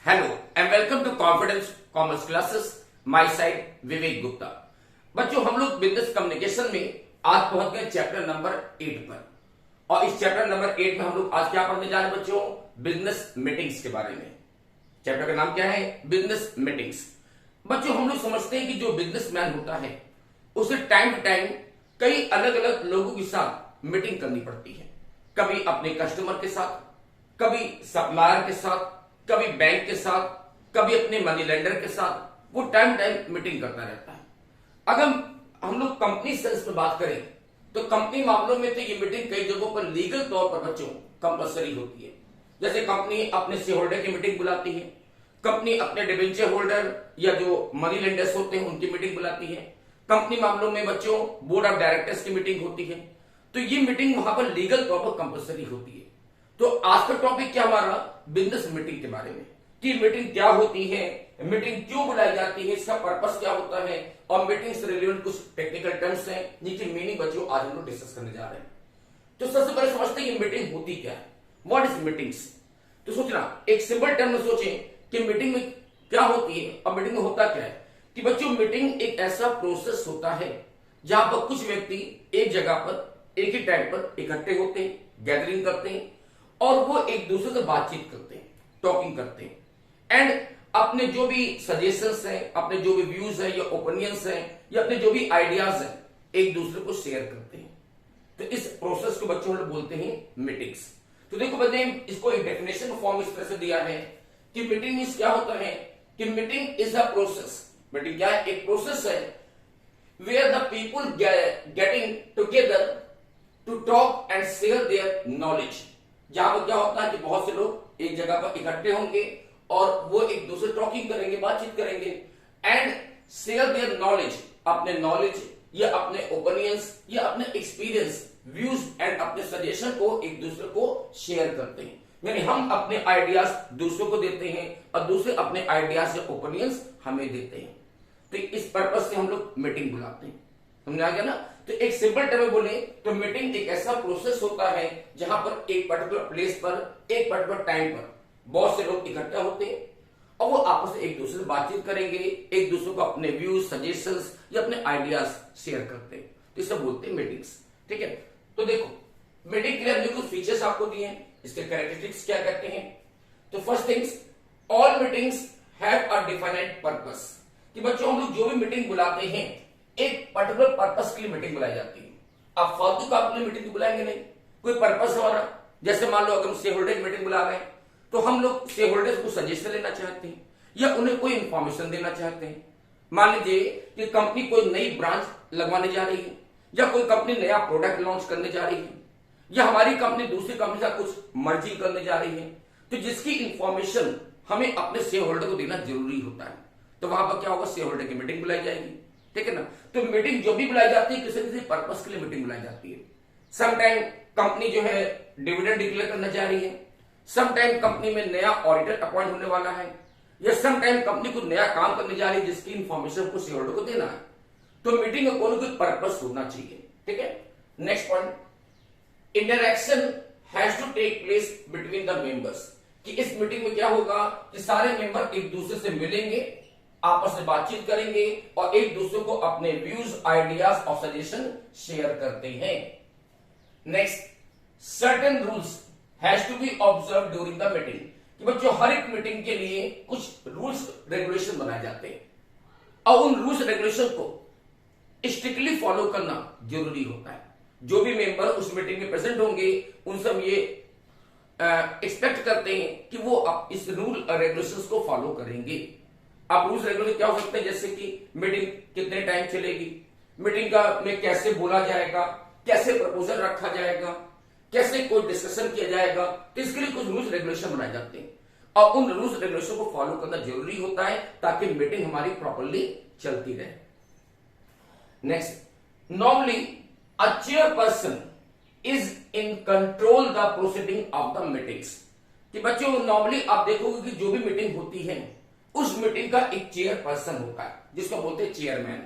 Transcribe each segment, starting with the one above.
Hello and welcome to confidence commerce classes. My side Vivek Gupta. बच्चों, हम लोग बिजनेस कम्युनिकेशन में आज पहुंच गए चैप्टर नंबर 8 पर। और इस चैप्टर नंबर 8 में हम लोग आज क्या पढ़ने जा रहे हैं बच्चों? बिजनेस मीटिंग्स के बारे में। चैप्टर का नाम क्या है? Business meetings. बच्चों, हम लोग समझते हैं कि जो बिजनेसमैन होता है उसे टाइम टू टाइम कई अलग अलग लोगों के साथ मीटिंग करनी पड़ती है। कभी अपने कस्टमर के साथ, कभी सप्लायर के साथ, कभी बैंक के साथ, कभी अपने मनी लेंडर के साथ वो टाइम टाइम मीटिंग करता रहता है। अगर हम लोग कंपनी सेंस में बात करें तो कंपनी मामलों में तो ये मीटिंग कई जगहों पर लीगल तौर पर बच्चों कंपलसरी होती है। जैसे कंपनी अपने शेयर होल्डर की मीटिंग बुलाती है, कंपनी अपने डिबेंचर होल्डर या जो मनी लेंडर्स होते हैं उनकी मीटिंग बुलाती है। कंपनी मामलों में बच्चों बोर्ड ऑफ डायरेक्टर्स की मीटिंग होती है। तो ये मीटिंग वहां पर लीगल तौर पर कंपलसरी होती है। तो आज का टॉपिक क्या हमारा? बिजनेस मीटिंग के बारे में कि मीटिंग क्या होती है, मीटिंग क्यों बुलाई जाती है, इसका पर्पस क्या होता है और मीटिंग से रिलेटेड कुछ टेक्निकल टर्म्स हैं जिनकी मीनिंग बच्चों आज हम लोग डिस्कस करने जा रहे हैं। तो सबसे पहले समझते हैं कि मीटिंग होती क्या है। What is meetings? तो सोचना, एक सिंपल टर्म में सोचें कि मीटिंग में क्या होती है और मीटिंग में होता क्या है। कि बच्चों, मीटिंग एक ऐसा प्रोसेस होता है जहां पर कुछ व्यक्ति एक जगह पर एक ही टाइम पर इकट्ठे होते हैं, गैदरिंग करते हैं और वो एक दूसरे से बातचीत करते हैं, टॉकिंग करते हैं एंड अपने जो भी सजेशंस हैं, अपने जो भी व्यूज हैं या ओपिनियंस हैं या अपने जो भी आइडियाज हैं एक दूसरे को शेयर करते हैं। तो इस प्रोसेस को बच्चों हम बोलते हैं मीटिंग्स। तो देखो मैंने इसको एक डेफिनेशन फॉर्म इस तरह से दिया है कि मीटिंग मींस क्या होता है कि meeting is a process. Meeting क्या है? एक प्रोसेस है where the people getting together to talk and share their knowledge. जहां पर क्या होता है कि बहुत से लोग एक जगह पर इकट्ठे होंगे और वो एक दूसरे टॉकिंग करेंगे, बातचीत करेंगे एंड शेयर देयर नॉलेज, अपने नॉलेज या अपने ओपिनियंस या अपने एक्सपीरियंस, व्यूज एंड अपने सजेशन को एक दूसरे को शेयर करते हैं। यानी हम अपने आइडियाज दूसरों को देते हैं और दूसरे अपने आइडियाज या ओपिनियंस हमें देते हैं। तो इस पर्पस से हम लोग मीटिंग बुलाते हैं। समझ आ गया ना? तो एक सिंपल टर्म में बोले तो मीटिंग एक ऐसा प्रोसेस होता है जहां पर एक पर्टिकुलर प्लेस पर एक पर्टिकुलर टाइम पर बहुत से लोग इकट्ठा होते हैं और वो आपस में एक दूसरे से बातचीत करेंगे, एक दूसरे को अपने व्यूज, सजेशंस या अपने आइडियाज शेयर करते हैं। तो इसे बोलते हैं मीटिंग्स। ठीक है, तो देखो मीटिंग के लिए हमने कुछ फीचर्स आपको दिए हैं, इसके कैरेक्टरिस्टिक्स क्या कहते हैं। तो first things, all meetings have a defined purpose. कि बच्चों हम लोग जो भी मीटिंग बुलाते हैं एक पर्टिकुलर पर्पस के लिए मीटिंग बुलाई जाती है। आप फालतू का अपने मीटिंग बुलाएंगे नहीं, कोई पर्पस हमारा। जैसे मान लो अगर हम शेयर होल्डर मीटिंग बुला रहे हैं तो हम लोग शेयर होल्डर्स को सजेशन लेना चाहते हैं या उन्हें कोई इंफॉर्मेशन देना चाहते हैं। मान लीजिए कि कंपनी कोई नई ब्रांच लगवाने जा रही है या कोई कंपनी नया प्रोडक्ट लॉन्च करने जा रही है या हमारी कंपनी दूसरी कंपनी से कुछ मर्जिंग करने जा रही है, तो जिसकी इंफॉर्मेशन हमें अपने शेयर होल्डर को देना जरूरी होता है। तो वहां पर क्या होगा? शेयर होल्डर की मीटिंग बुलाई जाएगी। ठीक है ना? तो मीटिंग जो भी बुलाई जाती है किसी किसी पर्पस के लिए मीटिंग बुलाई जाती है। समटाइम कंपनी जो है डिविडेंड डिक्लेयर करने जा रही है, समटाइम कंपनी में नया ऑडिटर अपॉइंट होने वाला है या समटाइम कंपनी को नया काम करने जा रही है जिसकी इंफॉर्मेशन को शेयर होल्डर को देना है। तो मीटिंग में कोई पर्पस होना चाहिए। ठीक है, next point, interaction has to take place between the members. कि इस मीटिंग में क्या होगा कि सारे मेंबर एक दूसरे से मिलेंगे, आपस में बातचीत करेंगे और एक दूसरे को अपने व्यूज, आइडियाज और सजेशन शेयर करते हैं। Next, certain rules has to be observe during the meeting. कि बच्चों हर एक मीटिंग के लिए कुछ रूल्स रेगुलेशन बनाए जाते हैं और उन रूल्स रेगुलेशन को स्ट्रिक्टली फॉलो करना जरूरी होता है। जो भी मेंबर उस मीटिंग में प्रेजेंट होंगे उन सब ये एक्सपेक्ट करते हैं कि वो इस रूल रेगुलेशंस को फॉलो करेंगे। अब रूल्स रेगुलेशन क्या हो सकते हैं? जैसे कि मीटिंग कितने टाइम चलेगी, मीटिंग का में कैसे बोला जाएगा, कैसे प्रपोजल रखा जाएगा, कैसे कोई डिस्कशन किया जाएगा। तो इसके लिए कुछ रूल्स रेगुलेशन बनाए जाते हैं और उन रूल्स रेगुलेशन को फॉलो करना जरूरी होता है ताकि मीटिंग हमारी प्रॉपरली चलती रहे। Next, normally a chairperson is in control the proceeding of the meetings. कि बच्चों नॉर्मली आप देखोगे कि जो भी मीटिंग होती है उस मीटिंग का एक चेयरपर्सन होता है जिसको बोलते हैं चेयरमैन।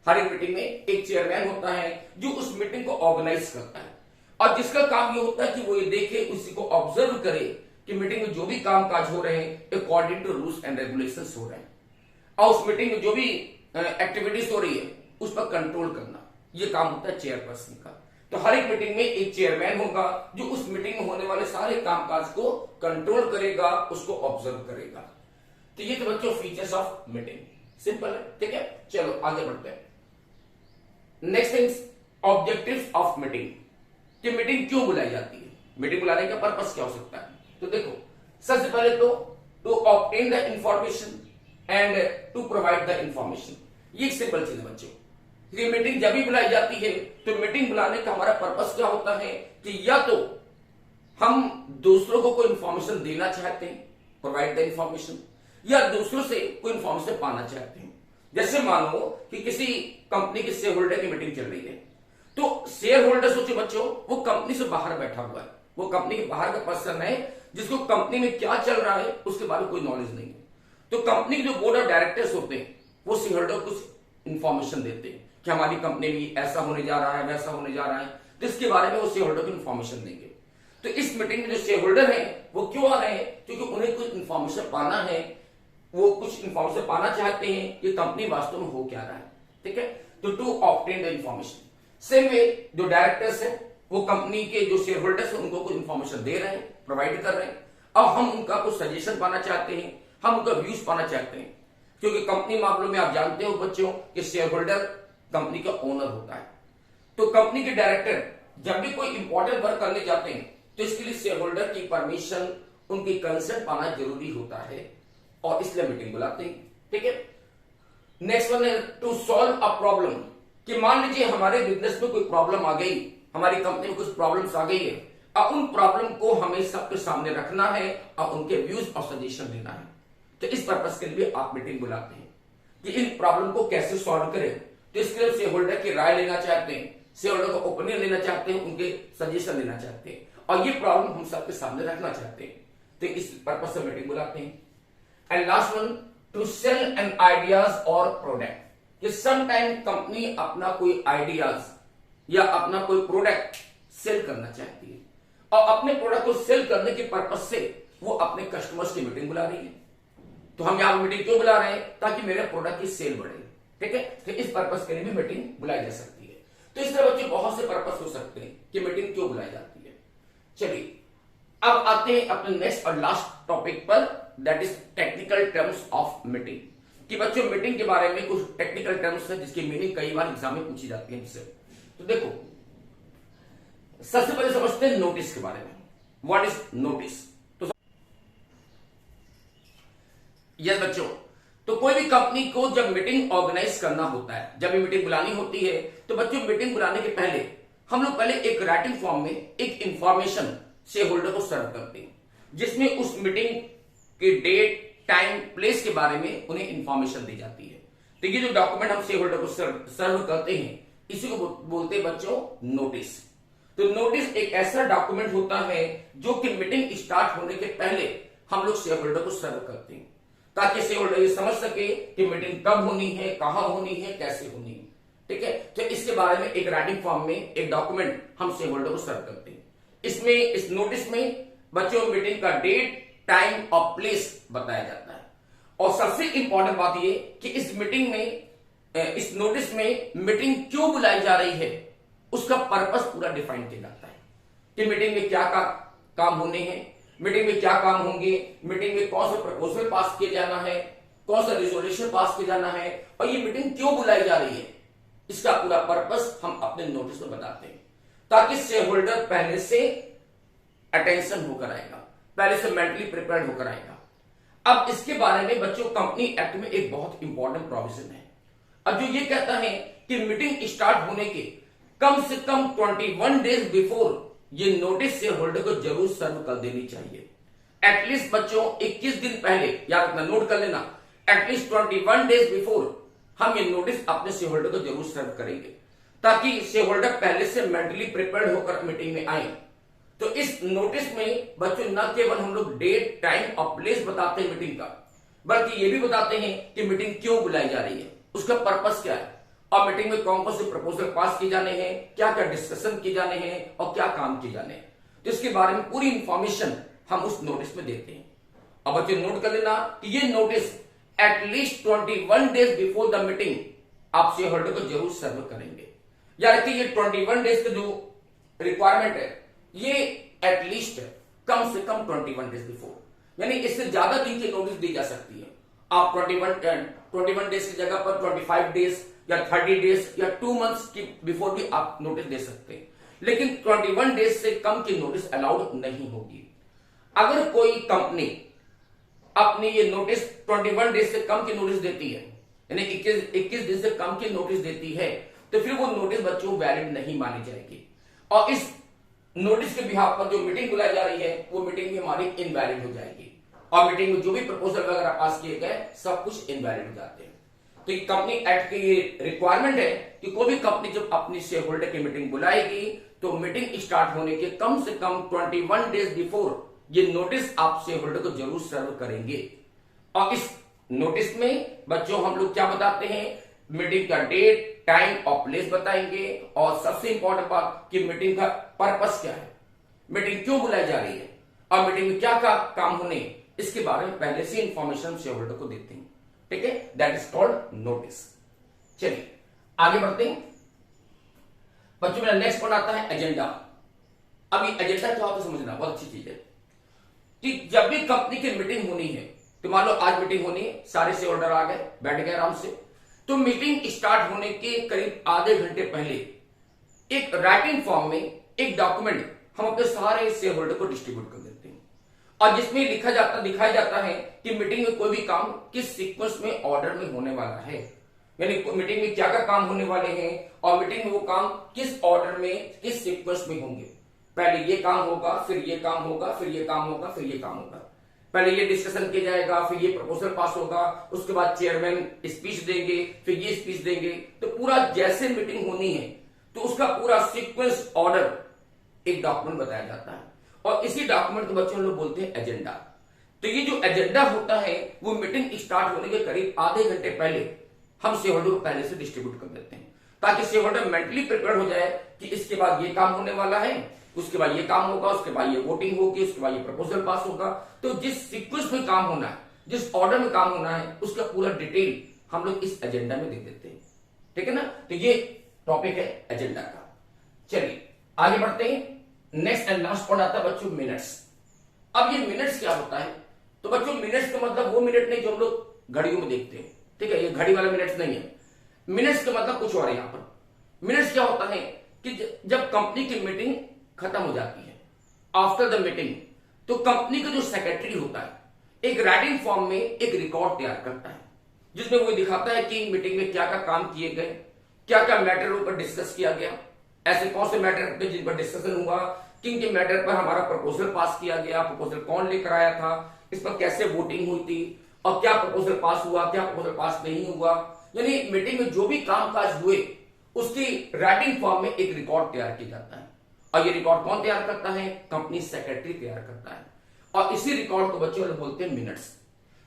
हर एक मीटिंग में एक चेयरमैन होता है जो उस मीटिंग को ऑर्गेनाइज करता है और जिसका काम ये होता है कि वो ये देखे, उसी को ऑब्जर्व करे कि मीटिंग में जो भी काम काज हो रहे हैं according to rules and regulations हो रहे हैं, और उस मीटिंग में जो भी एक्टिविटीज हो रही है उस पर कंट्रोल करना, ये काम होता है चेयरपर्सन का। तो हर एक मीटिंग में एक चेयरमैन होगा जो उस मीटिंग में होने वाले सारे कामकाज को कंट्रोल करेगा, उसको ऑब्जर्व करेगा। तो ये तो बच्चों फीचर्स ऑफ मीटिंग, सिंपल है, ठीक है। चलो आगे बढ़ते हैं। Next things, objectives of meeting, कि मीटिंग क्यों बुलाई जाती है, मीटिंग बुलाने का पर्पस क्या हो सकता है। तो देखो, सबसे पहले तो to obtain the information and to provide the information, ये एक सिंपल चीज है बच्चों। ये मीटिंग जब भी बुलाई जाती है तो मीटिंग बुलाने का हमारा पर्पस क्या होता है कि या तो हम दूसरों को कोई इंफॉर्मेशन देना चाहते हैं, प्रोवाइड द इंफॉर्मेशन, या दूसरों से कोई इंफॉर्मेशन पाना चाहते हैं। जैसे मान लो कि किसी कंपनी के शेयर होल्डर की मीटिंग चल रही है, तो शेयर होल्डर सोचो बच्चों, वो कंपनी से बाहर बैठा हुआ है, वो कंपनी के बाहर का पर्सन है जिसको कंपनी में क्या चल रहा है उसके बारे में कोई नॉलेज नहीं है। तो कंपनी के जो बोर्ड ऑफ डायरेक्टर्स होते हैं वो शेयर होल्डर को कुछ इंफॉर्मेशन देते हैं कि हमारी कंपनी में ऐसा होने जा रहा है, वैसा होने जा रहा है, तो इसके बारे में वो शेयर होल्डर को इंफॉर्मेशन देंगे। तो इस मीटिंग में जो शेयर होल्डर हैं वो क्यों आ रहे हैं, क्योंकि उन्हें कुछ इंफॉर्मेशन पाना है, वो कुछ इंफॉर्मेशन पाना चाहते हैं कि कंपनी वास्तव में हो क्या रहा है, ठीक है। तो to obtain the information. Same way जो डायरेक्टर्स हैं वो कंपनी के जो शेयर होल्डर्स हैं उनको कुछ इंफॉर्मेशन दे रहे हैं, प्रोवाइड कर रहे हैं, और हम उनका कुछ सजेशन पाना चाहते हैं, हम उनका व्यूज पाना चाहते हैं। क्योंकि कंपनी मामलों में आप जानते हो बच्चों कि शेयर होल्डर कंपनी का ओनर होता है। तो कंपनी के डायरेक्टर जब भी कोई इंपॉर्टेंट वर्क करने जाते हैं तो इसके लिए शेयर होल्डर की परमिशन, उनकी कंसेंट पाना जरूरी होता है, और इसलिए मीटिंग बुलाते हैं, ठीक है। नेक्स्ट वन है टू सॉल्व अ प्रॉब्लम, कि मान लीजिए हमारे बिजनेस में कोई प्रॉब्लम आ गई, हमारी कंपनी में कुछ प्रॉब्लम्स आ गई है, और उन प्रॉब्लम को हमें सबके सामने रखना है और उनके व्यूज और सजेशन देना है। तो इस पर्पस के लिए आप मीटिंग बुलाते हैं कि इन प्रॉब्लम को कैसे सॉल्व करें। तो इसके लिए शेयर होल्डर की राय लेना चाहते हैं, शेयर होल्डर का ओपिनियन लेना चाहते हैं, उनके सजेशन लेना चाहते हैं, और ये प्रॉब्लम हम सबके सामने रखना चाहते हैं। तो इस पर्पस से मीटिंग बुलाते हैं। And last one, to sell an ideas और प्रोडक्ट, कि समटाइम कंपनी अपना कोई आइडियाज या अपना कोई प्रोडक्ट सेल करना चाहती है, और अपने प्रोडक्ट को सेल करने के पर्पस से वो अपने कस्टमर्स की मीटिंग बुला रही है। तो हम यहां मीटिंग क्यों बुला रहे हैं, ताकि मेरे प्रोडक्ट की सेल बढ़े, ठीक है। तो इस पर्पस के लिए भी मीटिंग बुलाई जा सकती है। तो इस तरह बच्चे बहुत से पर्पस हो सकते हैं कि मीटिंग क्यों बुलाई जाती है। चलिए अब आते हैं अपने नेक्स्ट और लास्ट टॉपिक पर, that is technical terms of meeting, कि बच्चों मीटिंग के बारे में कुछ टेक्निकल टर्म्स है जिसकी मीनिंग कई बार एग्जाम में पूछी जाती है हमसे। तो देखो, सबसे पहले समझते हैं नोटिस के बारे में। What is notice. तो यस बच्चों, तो कोई भी कंपनी को जब मीटिंग ऑर्गेनाइज करना होता है, जब भी मीटिंग बुलानी होती है, तो बच्चों मीटिंग बुलाने के पहले हम लोग पहले एक राइटिंग फॉर्म में एक इंफॉर्मेशन शेयर होल्डर को सर्व करते हैं, जिसमें उस मीटिंग के डेट, टाइम, प्लेस के बारे में उन्हें इंफॉर्मेशन दी जाती है। तो ये जो डॉक्यूमेंट हम शेयर होल्डर को सर्व करते हैं, इसी को बोलते हैं बच्चों नोटिस। तो नोटिस एक ऐसा डॉक्यूमेंट होता है जो कि मीटिंग स्टार्ट होने के पहले हम लोग शेयर होल्डर को सर्व करते हैं, ताकि शेयर होल्डर ये समझ सके कि मीटिंग कब होनी है, कहां होनी है, कैसे होनी है, ठीक है। तो इसके बारे में एक राइटिंग फॉर्म में एक डॉक्यूमेंट हम शेयर होल्डर को सर्व करते हैं। इसमें इस नोटिस में बच्चों मीटिंग का डेट, टाइम और प्लेस बताया जाता है। और सबसे इंपॉर्टेंट बात ये कि इस मीटिंग में, इस नोटिस में मीटिंग क्यों बुलाई जा रही है उसका पर्पस पूरा डिफाइन किया जाता है, कि मीटिंग में क्या काम होने हैं, मीटिंग में क्या काम होंगे, मीटिंग में कौन सा प्रपोजल पास किया जाना है, कौन सा रिजोल्यूशन पास किया जाना है, और ये मीटिंग क्यों बुलाई जा रही है, इसका पूरा पर्पस हम अपने नोटिस में बताते हैं, ताकि शेयर होल्डर पहले से अटेंशन होकर आएगा, पहले से मेंटली प्रिपेयर्ड होकर आएगा। अब इसके बारे में बच्चों कंपनी एक्ट में एक बहुत इंपॉर्टेंट प्रोविजन है, अब जो ये कहता है कि मीटिंग स्टार्ट होने के कम से कम 21 डेज बिफोर ये नोटिस शेयर होल्डर को जरूर सर्व कर देनी चाहिए। एटलीस्ट बच्चों 21 दिन पहले, याद रखना, नोट कर लेना, एटलीस्ट 21 डेज बिफोर हम ये नोटिस अपने शेयर होल्डर को जरूर सर्व करेंगे, ताकि शेयर होल्डर पहले से मेंटली प्रिपेयर्ड होकर मीटिंग में आए। तो इस नोटिस में बच्चों न केवल हम लोग डेट, टाइम और प्लेस बताते हैं मीटिंग का, बल्कि ये भी बताते हैं कि मीटिंग क्यों बुलाई जा रही है, उसका पर्पस क्या है, और मीटिंग में कौन कौन से प्रपोजल पास किए जाने हैं, क्या क्या डिस्कशन किए जाने हैं और क्या काम किए जाने हैं। तो इसके बारे में पूरी इंफॉर्मेशन हम उस नोटिस में देते हैं। अब बच्चे नोट कर लेना कि ये notice at least 21 days before the meeting आप शेयर होल्डर को जरूर सर्व करेंगे। यानी कि ये 21 डेज का जो रिक्वायरमेंट है ये एटलीस्ट कम से कम 21 डेज बिफोर, यानी इससे ज्यादा दिन की नोटिस दी जा सकती है। आप 21 डेज की जगह पर 25 डेज या 30 डेज या 2 मंथ्स की बिफोर भी आप नोटिस दे सकते हैं, लेकिन 21 डेज से कम की नोटिस अलाउड नहीं होगी। अगर कोई कंपनी अपनी ये नोटिस 21 डेज से कम की नोटिस देती है, यानी 21 दिन से कम की नोटिस देती है, तो फिर वो नोटिस बच्चों वैलिड नहीं मानी जाएगी और इस नोटिस के बिहाफ पर जो मीटिंग बुलाई जा रही है वो मीटिंग भी हमारी इनवैलिड हो जाएगी और मीटिंग में जो भी प्रपोजल वगैरह पास किए गए सब कुछ इनवैलिड हो जाते हैं। तो ये कंपनी एक्ट की ये रिक्वायरमेंट है कि कोई भी कंपनी जब अपनी शेयर होल्डर की मीटिंग बुलाएगी तो मीटिंग स्टार्ट होने के कम से कम 21 डेज बिफोर ये नोटिस आप शेयर होल्डर को जरूर सर्व करेंगे। और इस नोटिस में बच्चों हम लोग क्या बताते हैं, मीटिंग का डेट, टाइम और प्लेस बताएंगे और सबसे इंपॉर्टेंट बात कि मीटिंग का पर्पस क्या है, मीटिंग क्यों बुलाई जा रही है और मीटिंग में क्या काम होने, इसके बारे में पहले से इंफॉर्मेशन शेयर होल्डर को देते हैं। ठीक है, दैट इज कॉल्ड नोटिस। चलिए आगे बढ़ते हैं बच्चों। मेरा नेक्स्ट पॉइंट आता है एजेंडा। अब ये एजेंडा क्या होता है समझना बहुत अच्छी चीज है कि जब भी कंपनी की मीटिंग होनी है, तो मान लो आज मीटिंग होनी है, सारे शेयर होल्डर आ गए, बैठ गए आराम से, तो मीटिंग स्टार्ट होने के करीब आधे घंटे पहले एक राइटिंग फॉर्म में एक डॉक्यूमेंट हम अपने सारे शेयर होल्डर को डिस्ट्रीब्यूट कर देते हैं और जिसमें दिखाया जाता है कि मीटिंग में कोई भी काम किस सीक्वेंस में ऑर्डर में होने वाला है, यानी मीटिंग में क्या क्या काम होने वाले हैं और मीटिंग में वो काम किस ऑर्डर में किस सीक्वेंस में होंगे। पहले ये काम होगा, फिर ये काम होगा, फिर ये काम होगा, फिर ये काम होगा। पहले ये डिस्कशन किया जाएगा, फिर ये प्रपोजल पास होगा, उसके बाद चेयरमैन स्पीच देंगे, फिर ये स्पीच देंगे। तो पूरा जैसे मीटिंग होनी है तो उसका पूरा सीक्वेंस ऑर्डर एक डॉक्यूमेंट बताया जाता है और इसी डॉक्यूमेंट को बच्चों लोग बोलते हैं एजेंडा। तो ये जो एजेंडा होता है वो मीटिंग स्टार्ट होने के करीब आधे घंटे पहले हम शेयर होल्डर को पहले से डिस्ट्रीब्यूट कर देते हैं ताकि शेयर होल्डर मेंटली प्रिपेयर हो जाए कि इसके बाद ये काम होने वाला है, उसके बाद ये काम होगा, उसके बाद ये वोटिंग होगी, उसके बाद ये प्रपोजल पास होगा। तो जिस सीक्वेंस में काम होना है, जिस ऑर्डर में काम होना है, उसका पूरा डिटेल हम लोग इस एजेंडा में दे देते हैं। ठीक है ना, तो ये टॉपिक है एजेंडा का। चलिए आगे बढ़ते हैं। नेक्स्ट एंड लास्ट पॉइंट आता है बच्चों मिनट्स। अब ये मिनट्स क्या होता है, तो बच्चों मिनट्स का मतलब वो मिनट नहीं जो हम लोग घड़ियों में देखते हैं। ठीक है, ये घड़ी वाला मिनट्स नहीं है। मिनट्स का मतलब कुछ और है। यहां पर मिनट्स क्या होता है कि जब कंपनी की मीटिंग खत्म हो जाती है, आफ्टर द मीटिंग, तो कंपनी का जो सेक्रेटरी होता है एक राइटिंग फॉर्म में एक रिकॉर्ड तैयार करता है जिसमें वो दिखाता है कि मीटिंग में क्या क्या काम किए गए, क्या क्या मैटर पर डिस्कस किया गया, ऐसे कौन से मैटर पे जिन पर डिस्कशन हुआ, किन के मैटर पर हमारा प्रपोजल पास किया गया, प्रपोजल कौन लेकर आया था, इस पर कैसे वोटिंग हुई थी और क्या प्रपोजल पास हुआ, क्या प्रपोजल पास नहीं हुआ। यानी मीटिंग में जो भी कामकाज हुए उसकी राइटिंग फॉर्म में एक रिकॉर्ड तैयार किया जाता है और ये रिकॉर्ड कौन तैयार करता है, कंपनी सेक्रेटरी तैयार करता है और इसी रिकॉर्ड को बच्चों लोग बोलते हैं मिनट्स।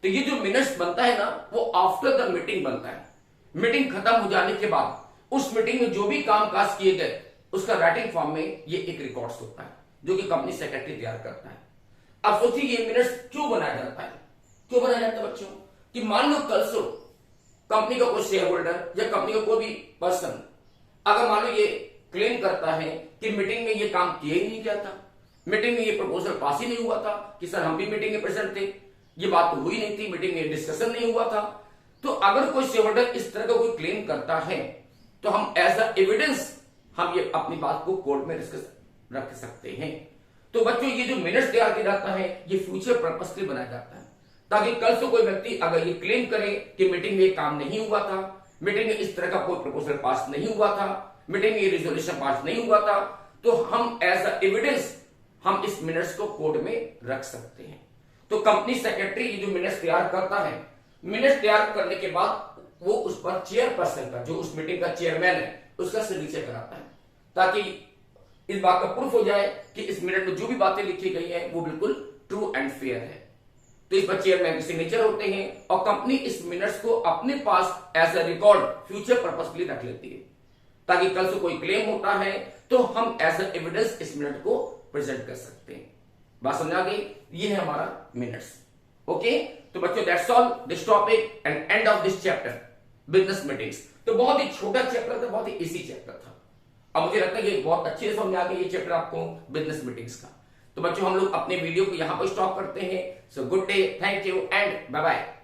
तो ये जो मिनट्स बनता है ना वो आफ्टर द मीटिंग बनता है। मीटिंग खत्म हो जाने के बाद उस मीटिंग में जो भी कामकाज किए गए उसका राइटिंग फॉर्म में ये एक रिकॉर्ड होता है जो कि कंपनी सेक्रेटरी तैयार करता है। अब सोचिए ये मिनट्स क्यों बनाया जाता है, क्यों बनाया जाता है बच्चों कि मान लो कल से कंपनी का कोई शेयर होल्डर या कंपनी का कोई भी पर्सन अगर मान लो ये क्लेम करता है कि मीटिंग में ये काम किया ही नहीं गया था, मीटिंग में ये प्रपोजल पास ही नहीं हुआ था, कि सर हम भी मीटिंग में प्रेजेंट थे, ये बात तो हुई नहीं थी, मीटिंग में डिस्कशन नहीं हुआ था। तो अगर कोई शेयर होल्डर इस तरह का कोई क्लेम करता है तो हम एज अ एविडेंस हम ये अपनी बात को कोर्ट में रख सकते हैं। तो बच्चों ये जो मिनट्स तैयार किया जाता है ये फ्यूचर पर्पस के लिए बनाया जाता है ताकि कल से कोई व्यक्ति अगर ये क्लेम करे कि मीटिंग में ये काम नहीं हुआ था, मीटिंग में इस तरह का कोई प्रपोजल पास नहीं हुआ था, मीटिंग में ये रिजोल्यूशन पास नहीं हुआ था, तो हम एज अ एविडेंस हम इस मिनट्स को कोर्ट में रख सकते हैं। तो कंपनी सेक्रेटरी ये जो मिनट्स तैयार करता है, मिनट्स तैयार करने के बाद वो उस पर चेयरपर्सन का जो उस मीटिंग का चेयरमैन है उसका सिग्नेचर कराता है ताकि इस बात का प्रूफ हो जाए कि इस मिनट में जो भी बातें लिखी गई है वो बिल्कुल ट्रू एंड फेयर है। तो इस पर चेयरमैन के सिग्नेचर होते हैं और कंपनी इस मिनट्स को अपने पास as a record future purpose के लिए रख लेती है ताकि कल से कोई क्लेम होता है तो हम एज अ एविडेंस इस मिनट को प्रेजेंट कर सकते हैं। बात समझ आ गई। ये है हमारा मिनट्स। ओके, तो बच्चों that's all this topic and end of this chapter business meetings. तो बहुत ही छोटा चैप्टर था, बहुत ही इजी चैप्टर था। अब मुझे लगता है कि बहुत अच्छे से समझ आ गया ये चैप्टर आपको बिजनेस मीटिंग्स का। तो बच्चों हम लोग अपने वीडियो को यहां पर स्टॉप करते हैं। So good day, thank you and bye bye.